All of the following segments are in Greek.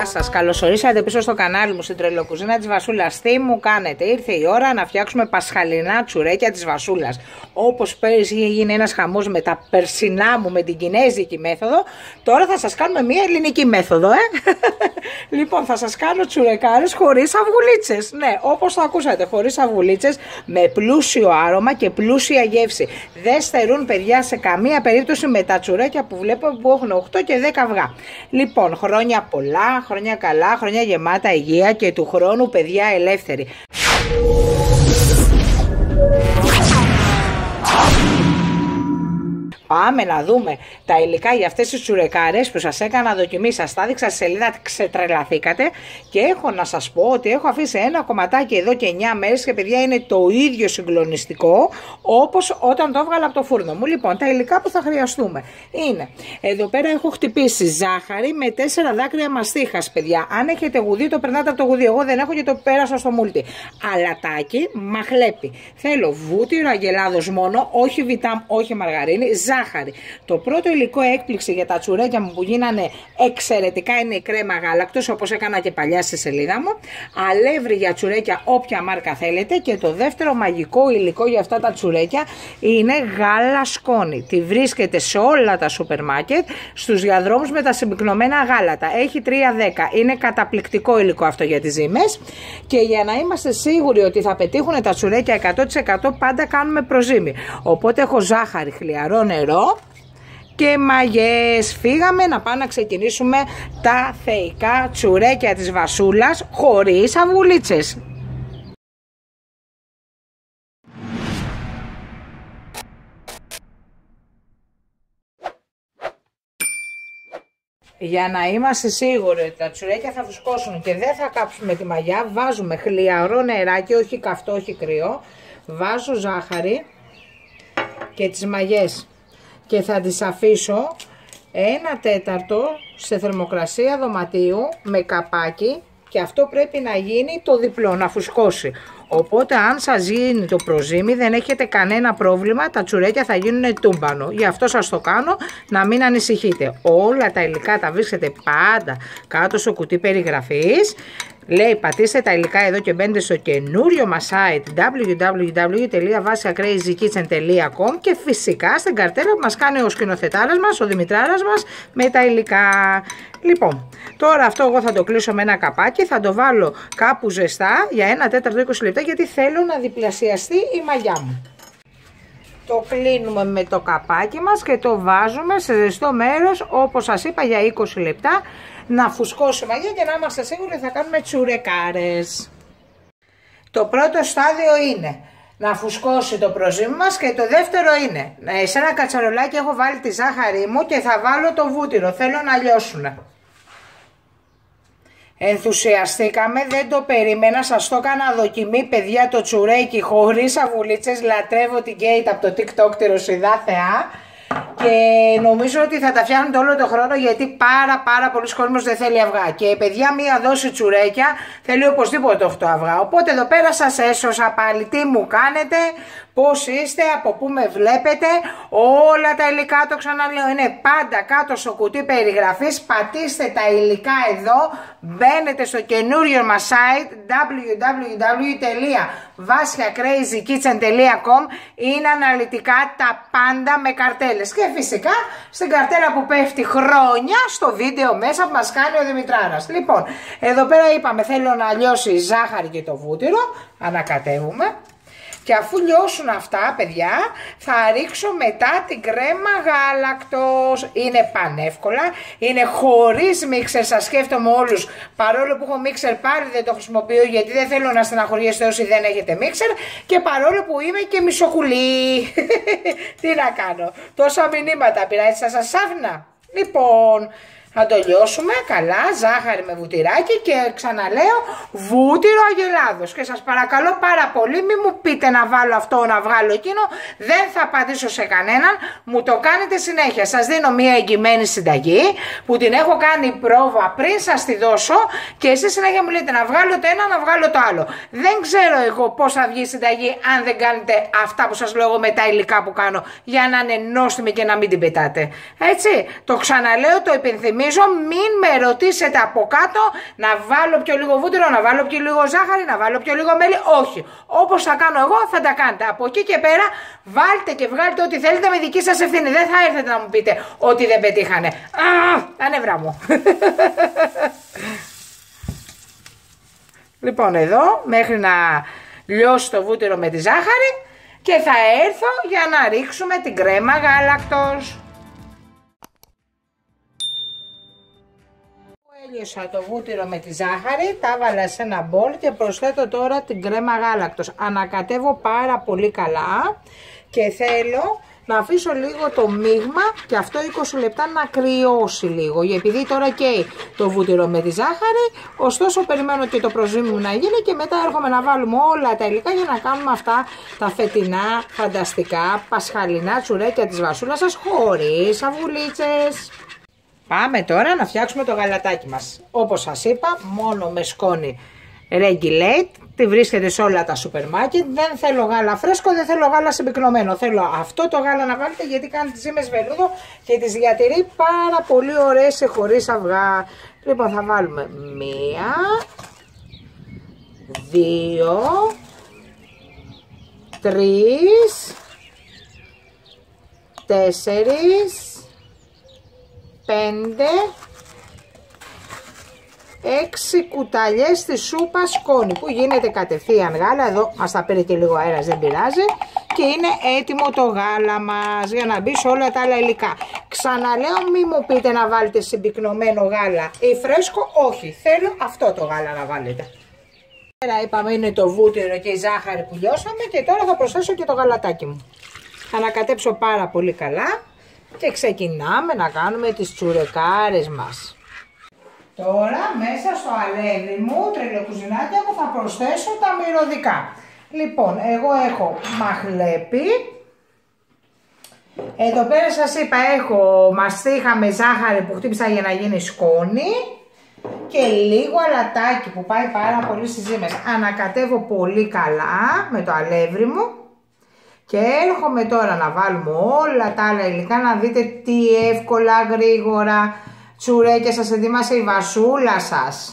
σας, καλωσορίσατε πίσω στο κανάλι μου στην Τρελοκουζίνα της Βασούλας. Τι μου κάνετε, ήρθε η ώρα να φτιάξουμε πασχαλινά τσουρέκια της Βασούλας. Όπως πέρυσι είχε γίνει ένας χαμός με τα περσινά μου με την κινέζικη μέθοδο, τώρα θα σας κάνουμε μια ελληνική μέθοδο, Λοιπόν, θα σας κάνω τσουρεκάρες χωρίς αυγουλίτσες. Ναι, όπως το ακούσατε, χωρίς αυγουλίτσες, με πλούσιο άρωμα και πλούσια γεύση. Δεν στερούν, παιδιά, σε καμία περίπτωση με τα τσουρέκια που βλέπω που έχουν 8 και 10 αυγά. Λοιπόν, χρόνια πολλά, χρόνια καλά, χρόνια γεμάτα υγεία και του χρόνου, παιδιά, ελεύθερη. Πάμε να δούμε τα υλικά για αυτές τις τσουρεκάρες που σας έκανα δοκιμή. Σας τα έδειξα στη σελίδα, ξετρελαθήκατε. Και έχω να σας πω ότι έχω αφήσει ένα κομματάκι εδώ και 9 μέρες και, παιδιά, είναι το ίδιο συγκλονιστικό όπως όταν το έβγαλα από το φούρνο μου. Λοιπόν, τα υλικά που θα χρειαστούμε είναι, εδώ πέρα έχω χτυπήσει ζάχαρη με 4 δάκρυα μαστίχας, παιδιά. Αν έχετε γουδί, το περνάτε από το γουδί. Εγώ δεν έχω και το πέρασα στο μούλτι. Αλατάκι, μαχλέπι. Θέλω βούτυρο αγελάδος μόνο, όχι βιτάμ, όχι μαργαρίνη. Ζάχαρη. Το πρώτο υλικό έκπληξη για τα τσουρέκια μου που γίνανε εξαιρετικά είναι η κρέμα γάλακτος, όπως έκανα και παλιά στη σελίδα μου. Αλεύρι για τσουρέκια, όποια μάρκα θέλετε. Και το δεύτερο μαγικό υλικό για αυτά τα τσουρέκια είναι γάλα σκόνη. Τη βρίσκεται σε όλα τα σούπερ μάρκετ, στους διαδρόμους με τα συμπυκνωμένα γάλατα. Έχει 3,10. Είναι καταπληκτικό υλικό αυτό για τις ζύμες. Και για να είμαστε σίγουροι ότι θα πετύχουν τα τσουρέκια 100%, πάντα κάνουμε προζύμη. Οπότε έχω ζάχαρη, χλιαρό νερό και μαγιές. Φύγαμε να πάμε να ξεκινήσουμε τα θεϊκά τσουρέκια της Βασούλας χωρίς αυγουλίτσες. Για να είμαστε σίγουροι ότι τα τσουρέκια θα φουσκώσουν και δεν θα κάψουμε τη μαγιά, βάζουμε χλιαρό νεράκι, όχι καυτό, όχι κρύο. Βάζω ζάχαρη και τις μαγιές και θα τις αφήσω 1/4 σε θερμοκρασία δωματίου με καπάκι, και αυτό πρέπει να γίνει το διπλό, να φουσκώσει. Οπότε αν σας γίνει το προζύμι δεν έχετε κανένα πρόβλημα, τα τσουρέκια θα γίνουν τούμπανο. Γι' αυτό σας το κάνω, να μην ανησυχείτε. Όλα τα υλικά τα βρίσκετε πάντα κάτω στο κουτί περιγραφής. Λέει, πατήστε τα υλικά εδώ και μπαίνετε στο καινούριο μας site www.vasiacrazykitchen.com και φυσικά στην καρτέλα που μας κάνει ο σκηνοθετάρας μας, ο Δημητράρας μας, με τα υλικά. Λοιπόν, τώρα αυτό εγώ θα το κλείσω με ένα καπάκι, θα το βάλω κάπου ζεστά για 1/4 20 λεπτά, γιατί θέλω να διπλασιαστεί η μαγιά μου. Το κλείνουμε με το καπάκι μας και το βάζουμε σε ζεστό μέρος, όπως σας είπα, για 20 λεπτά να φουσκώσει μαγιά και να είμαστε σίγουροι ότι θα κάνουμε τσουρεκάρες. Το πρώτο στάδιο είναι να φουσκώσει το προζύμι μας και το δεύτερο είναι, σε ένα κατσαρολάκι έχω βάλει τη ζάχαρη μου και θα βάλω το βούτυρο, θέλω να λιώσουν. Ενθουσιαστήκαμε, δεν το περίμενα, σας το έκανα δοκιμή, παιδιά, το τσουρέκι χωρίς αυγουλίτσες. Λατρεύω την Kate από το TikTok, τη Ρωσιδά θεά, και νομίζω ότι θα τα φτιάχνετε όλο το χρόνο, γιατί πάρα πολλοί κόσμος δεν θέλει αυγά. Και, παιδιά, μία δόση τσουρέκια θέλει οπωσδήποτε 8 αυγά. Οπότε εδώ πέρα σας έσωσα πάλι. Τι μου κάνετε, πώς είστε, από πού με βλέπετε. Όλα τα υλικά, το ξαναλέω, είναι πάντα κάτω στο κουτί περιγραφής. Πατήστε τα υλικά εδώ, μπαίνετε στο καινούριο μας site www.vasiacrazykitchen.com. Είναι αναλυτικά τα πάντα με καρτέλες. Και φυσικά στην καρτέλα που πέφτει χρόνια στο βίντεο μέσα που μας κάνει ο Δημητράρας. Λοιπόν, εδώ πέρα είπαμε θέλω να λιώσει η ζάχαρη και το βούτυρο. Ανακατεύουμε. Και αφού λιώσουν αυτά, παιδιά, θα ρίξω μετά την κρέμα γάλακτος. Είναι πανεύκολα, είναι χωρίς μίξερ, σας σκέφτομαι όλους. Παρόλο που έχω μίξερ, πάλι δεν το χρησιμοποιώ, γιατί δεν θέλω να στεναχωριέστε όσοι δεν έχετε μίξερ. Και παρόλο που είμαι και μισοκουλή. Τι να κάνω, τόσα μηνύματα πήρα, έτσι θα σας άφηνα. Λοιπόν, θα το λιώσουμε καλά, ζάχαρη με βουτυράκι και, ξαναλέω, βούτυρο αγελάδος. Και σας παρακαλώ πάρα πολύ, μην μου πείτε να βάλω αυτό, να βγάλω εκείνο, δεν θα απαντήσω σε κανέναν, μου το κάνετε συνέχεια. Σας δίνω μια εγγυημένη συνταγή που την έχω κάνει πρόβα πριν σας τη δώσω και εσείς συνέχεια μου λέτε να βγάλω το ένα, να βγάλω το άλλο. Δεν ξέρω εγώ πώς θα βγει η συνταγή αν δεν κάνετε αυτά που σας λέω εγώ με τα υλικά που κάνω, για να είναι νόστιμη και να μην την πετάτε. Έτσι, το ξαναλέω, το υπενθυμίζω. υπενθυμίζω, μην με ρωτήσετε από κάτω να βάλω πιο λίγο βούτυρο, να βάλω πιο λίγο ζάχαρη, να βάλω πιο λίγο μέλι. Όχι. Όπως θα κάνω εγώ θα τα κάνετε. Από εκεί και πέρα βάλτε και βγάλτε ό,τι θέλετε με δική σας ευθύνη. Δεν θα έρθετε να μου πείτε ότι δεν πετύχανε. Τα νευρά μου. Λοιπόν, εδώ μέχρι να λιώσει το βούτυρο με τη ζάχαρη και θα έρθω για να ρίξουμε την κρέμα γάλακτος. Έλειωσα το βούτυρο με τη ζάχαρη, τα έβαλα σε ένα μπολ και προσθέτω τώρα την κρέμα γάλακτος. Ανακατεύω πάρα πολύ καλά και θέλω να αφήσω λίγο το μείγμα και αυτό 20 λεπτά να κρυώσει λίγο. Επειδή τώρα καίει το βούτυρο με τη ζάχαρη, ωστόσο περιμένω και το προζύμι μου να γίνει και μετά έρχομαι να βάλουμε όλα τα υλικά για να κάνουμε αυτά τα φετινά, φανταστικά, πασχαλινά τσουρέκια της Βασούλας σας χωρίς αυγουλίτσες. Πάμε τώρα να φτιάξουμε το γαλατάκι μας. Όπως σας είπα, μόνο με σκόνη Regulate, τη βρίσκεται σε όλα τα σούπερ μάρκετ. Δεν θέλω γάλα φρέσκο, δεν θέλω γάλα συμπυκνωμένο. Θέλω αυτό το γάλα να βάλετε γιατί κάνει τις ζύμες βελούδο και τις διατηρεί πάρα πολύ ωραίες χωρίς αυγά. Λοιπόν, θα βάλουμε 1, 2, 3, 4, 5, 6 κουταλιές της σούπας σκόνη που γίνεται κατευθείαν γάλα. Εδώ μας τα πήρε και λίγο αέρας, δεν πειράζει. Και είναι έτοιμο το γάλα μας για να μπει σε όλα τα άλλα υλικά. Ξαναλέω, μη μου πείτε να βάλετε συμπυκνωμένο γάλα ή φρέσκο. Όχι, θέλω αυτό το γάλα να βάλετε. Τώρα είπαμε είναι το βούτυρο και η ζάχαρη που λιώσαμε και τώρα θα προσθέσω και το γαλατάκι μου. Θα ανακατέψω πάρα πολύ καλά και ξεκινάμε να κάνουμε τις τσουρεκάρες μας. Τώρα μέσα στο αλεύρι μου, τρελοκουζινάκια μου, θα προσθέσω τα μυρωδικά. Λοιπόν, εγώ έχω μαχλέπι. Εδώ πέρα σας είπα έχω μαστίχα με ζάχαρη που χτύπησα για να γίνει σκόνη. Και λίγο αλατάκι που πάει πάρα πολύ στις ζύμες. Ανακατεύω πολύ καλά με το αλεύρι μου. Και έρχομαι τώρα να βάλουμε όλα τα άλλα υλικά να δείτε τι εύκολα, γρήγορα τσουρέκια σας ετοίμασε η Βασούλα σας.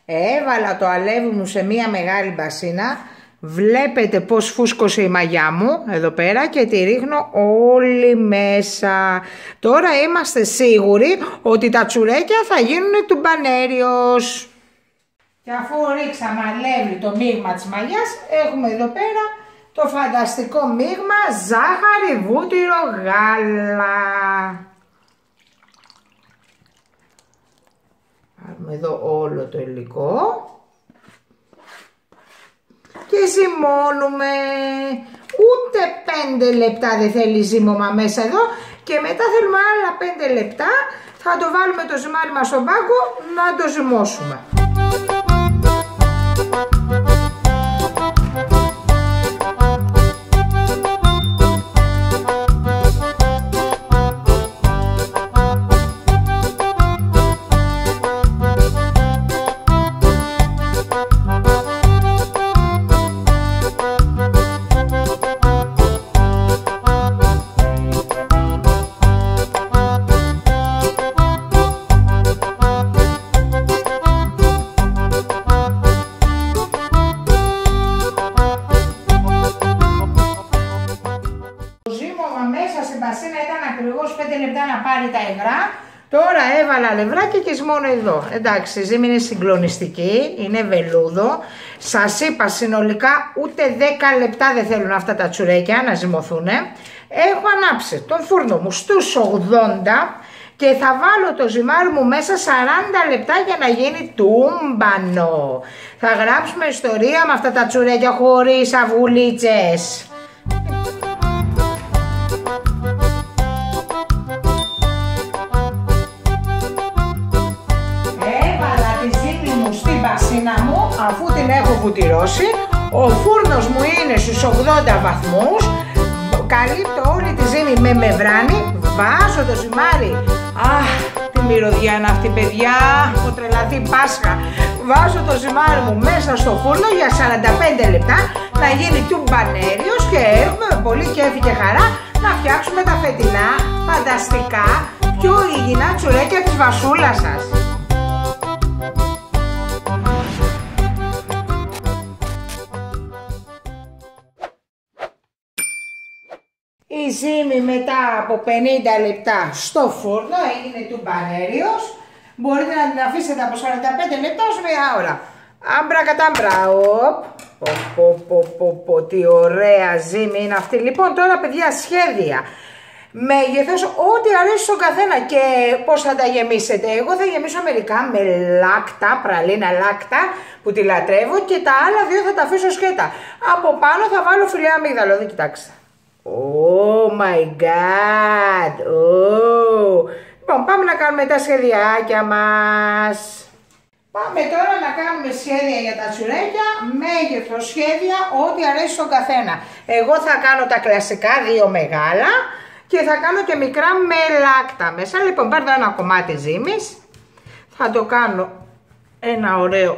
Έβαλα το αλεύρι μου σε μία μεγάλη μπασίνα. Βλέπετε πως φούσκωσε η μαγιά μου εδώ πέρα και τη ρίχνω όλη μέσα. Τώρα είμαστε σίγουροι ότι τα τσουρέκια θα γίνουν τουμπανέριος. Και αφού ρίξαμε αλεύρι το μείγμα της μαγιάς, έχουμε εδώ πέρα το φανταστικό μείγμα ζάχαρη, βούτυρο, γάλα. Πάρουμε εδώ όλο το υλικό και ζυμώνουμε. Ούτε 5 λεπτά δεν θέλει ζύμωμα μέσα εδώ και μετά θέλουμε άλλα 5 λεπτά. Θα το βάλουμε το ζυμάρι μας στον πάγκο να το ζυμώσουμε. Τα υγρά. Τώρα έβαλα λευράκι και ζυμώνω εδώ. Εντάξει, η ζύμη είναι συγκλονιστική, είναι βελούδο. Σας είπα συνολικά ούτε 10 λεπτά δεν θέλουν αυτά τα τσουρέκια να ζυμωθούν. Έχω ανάψει τον φούρνο μου στους 80 και θα βάλω το ζυμάρι μου μέσα 40 λεπτά για να γίνει τούμπανο. Θα γράψουμε ιστορία με αυτά τα τσουρέκια χωρίς αυγουλίτσες. Αφού την έχω βουτυρώσει, ο φούρνος μου είναι στους 80 βαθμούς, καλύπτω όλη τη ζύμη με μεμβράνη, βάζω το ζυμάρι. Αχ, τι μυρωδιά είναι αυτή παιδιά, έχω τρελαθεί Πάσχα. βάζω το ζυμάρι μου μέσα στο φούρνο για 45 λεπτά να γίνει τουμπανέριος και έχουμε πολύ κέφι και χαρά να φτιάξουμε τα φετινά φανταστικά πιο υγιεινά τσουρέκια της βασούλας σας. Η ζύμη μετά από 50 λεπτά στο φούρνο έγινε τουμπανέριος. Μπορείτε να την αφήσετε από 45 λεπτά ως μία ώρα. Άμπρα κατάμπρα. Τι ωραία ζύμη είναι αυτή. Λοιπόν, τώρα παιδιά, σχέδια. Μέγεθος, ό,τι αρέσει στον καθένα και πώς θα τα γεμίσετε. Εγώ θα γεμίσω μερικά με λάκτα, πραλίνα λάκτα που τη λατρεύω και τα άλλα δύο θα τα αφήσω σκέτα. Από πάνω θα βάλω φιλέ αμύγδαλο, δείτε, κοιτάξτε. Oh my god! Oh. Λοιπόν, πάμε να κάνουμε τα σχεδιάκια μας. Πάμε τώρα να κάνουμε σχέδια για τα τσουρέκια, μέγεθος σχέδια, ό,τι αρέσει στον καθένα. Εγώ θα κάνω τα κλασικά, δύο μεγάλα και θα κάνω και μικρά με λάκτα μέσα. Λοιπόν, παίρνω ένα κομμάτι ζύμης, θα το κάνω ένα ωραίο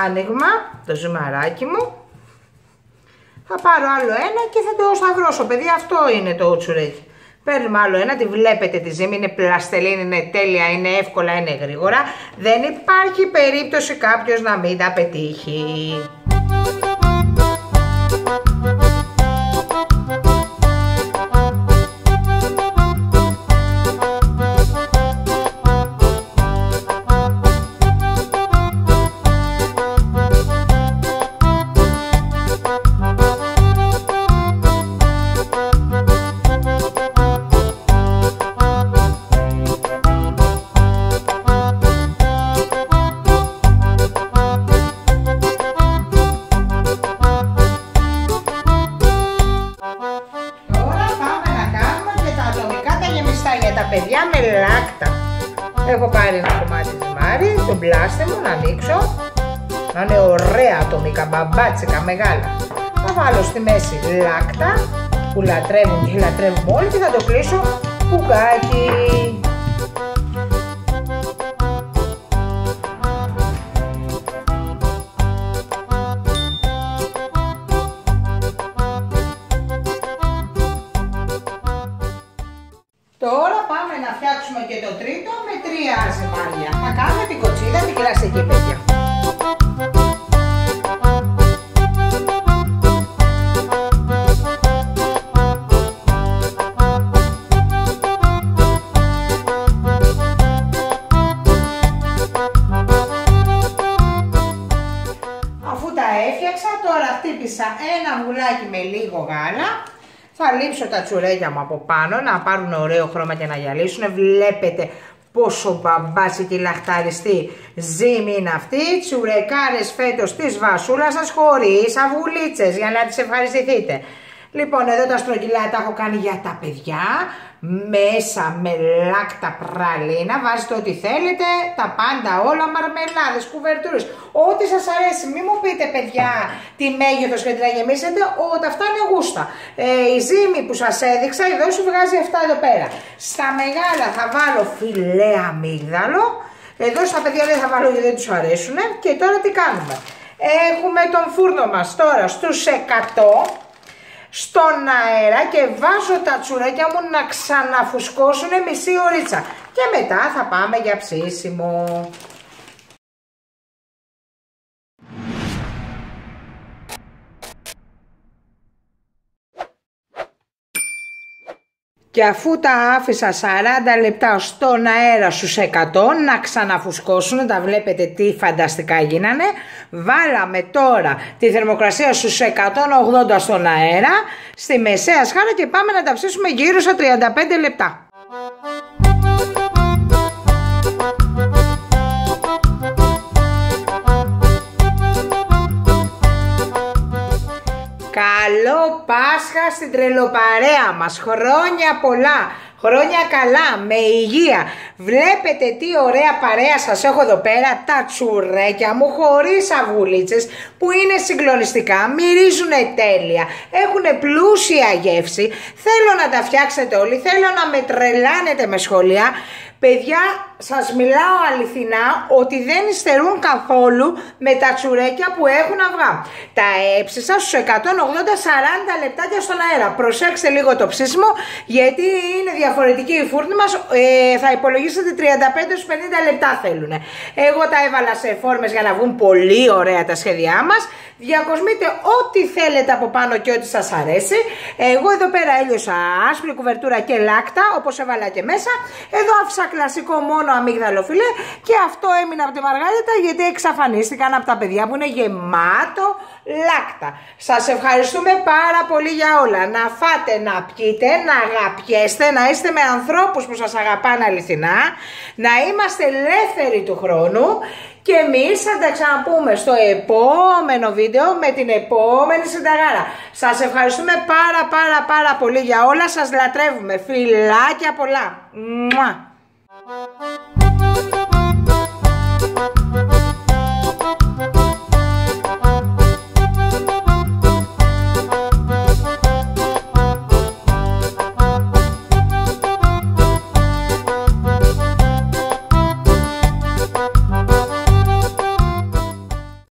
άνοιγμα, το ζυμαράκι μου. Θα πάρω άλλο ένα και θα το σταυρώσω, παιδιά, αυτό είναι το τσουρέκι. Παίρνουμε άλλο ένα, τη βλέπετε τη ζύμη, είναι πλαστελίνη, είναι τέλεια, είναι εύκολα, είναι γρήγορα. Δεν υπάρχει περίπτωση κάποιος να μην τα πετύχει. Παιδιά με λάκτα. Έχω πάρει ένα κομμάτι ζυμάρι, τον πλάστε μου να ανοίξω. Να είναι ωραία ατομικά, μπαμπάτσικα, μεγάλα. Θα βάλω στη μέση λάκτα που λατρεύουν και λατρεύουμε όλοι και θα το κλείσω πουκάκι. Τώρα πάμε να φτιάξουμε και το τρίτο με 3 ζυμάρια. Θα κάνουμε την κοτσίδα, την κλασική, παιδιά. Αφού τα έφτιαξα, τώρα χτύπησα ένα βουλάκι με λίγο γάλα. Θα λείψω τα τσουρέκια μου από πάνω να πάρουν ωραίο χρώμα και να γυαλίσουν. Βλέπετε πόσο μπαμπάτσικη λαχταριστή ζύμη είναι αυτή. Τσουρεκάρες φέτος της βασούλας σας χωρίς αυγουλίτσες για να τις ευχαριστηθείτε. Λοιπόν, εδώ τα στρογγυλά τα έχω κάνει για τα παιδιά. Μέσα με λάκτα πραλίνα, βάζετε ό,τι θέλετε, τα πάντα όλα, μαρμελάδες, κουβερτούρες, ό,τι σας αρέσει. Μην μου πείτε παιδιά τι μέγεθος και τι να γεμίσετε, όλα αυτά είναι γούστα. Η ζύμη που σας έδειξα, εδώ σου βγάζει 7 εδώ πέρα. Στα μεγάλα θα βάλω φιλέ αμύγδαλο, εδώ στα παιδιά δεν θα βάλω γιατί δεν τους αρέσουν. Και τώρα τι κάνουμε? Έχουμε τον φούρνο μας τώρα στους 100 στον αέρα και βάζω τα τσουρέκια μου να ξαναφουσκώσουν μισή ωρίτσα και μετά θα πάμε για ψήσιμο. Και αφού τα άφησα 40 λεπτά στον αέρα στους 100 να ξαναφουσκώσουν, τα βλέπετε τι φανταστικά γίνανε, βάλαμε τώρα τη θερμοκρασία στους 180 στον αέρα, στη μεσαία σκάλα και πάμε να τα ψήσουμε γύρω στα 35 λεπτά. Καλό Πάσχα στην τρελοπαρέα μας, χρόνια πολλά, χρόνια καλά, με υγεία. Βλέπετε τι ωραία παρέα σας έχω εδώ πέρα, τα τσουρέκια μου χωρίς αυγουλίτσες που είναι συγκλονιστικά, μυρίζουν τέλεια, έχουν πλούσια γεύση. Θέλω να τα φτιάξετε όλοι, θέλω να με τρελάνετε με σχόλια. Παιδιά, σας μιλάω αληθινά ότι δεν υστερούν καθόλου με τα τσουρέκια που έχουν αυγά. Τα έψησα στους 180-40 λεπτάκια στον αέρα. Προσέξτε λίγο το ψήσιμο, γιατί είναι διαφορετική η φούρνη μας, θα υπολογίσετε 35-50 λεπτά θέλουν. Εγώ τα έβαλα σε φόρμες για να βγουν πολύ ωραία τα σχέδιά μας. Διακοσμείτε ό,τι θέλετε από πάνω και ό,τι σας αρέσει. Εγώ εδώ πέρα έλειωσα άσπρη κουβερτούρα και λάκτα, όπως έβαλα και μέσα. Εδώ άφησα κλασικό μόνο αμύγδαλο φιλέ και αυτό έμεινε από τη Μαργαρίτα, γιατί εξαφανίστηκαν από τα παιδιά που είναι γεμάτο λάκτα. Σας ευχαριστούμε πάρα πολύ για όλα. Να φάτε, να πιείτε, να αγαπιέστε, να είστε με ανθρώπους που σας αγαπάνε αληθινά, να είμαστε ελεύθεροι του χρόνου. Και εμείς θα τα ξαναπούμε στο επόμενο βίντεο με την επόμενη συνταγάρα. Σας ευχαριστούμε πάρα πολύ για όλα. Σας λατρεύουμε. Φιλάκια πολλά. Μουα.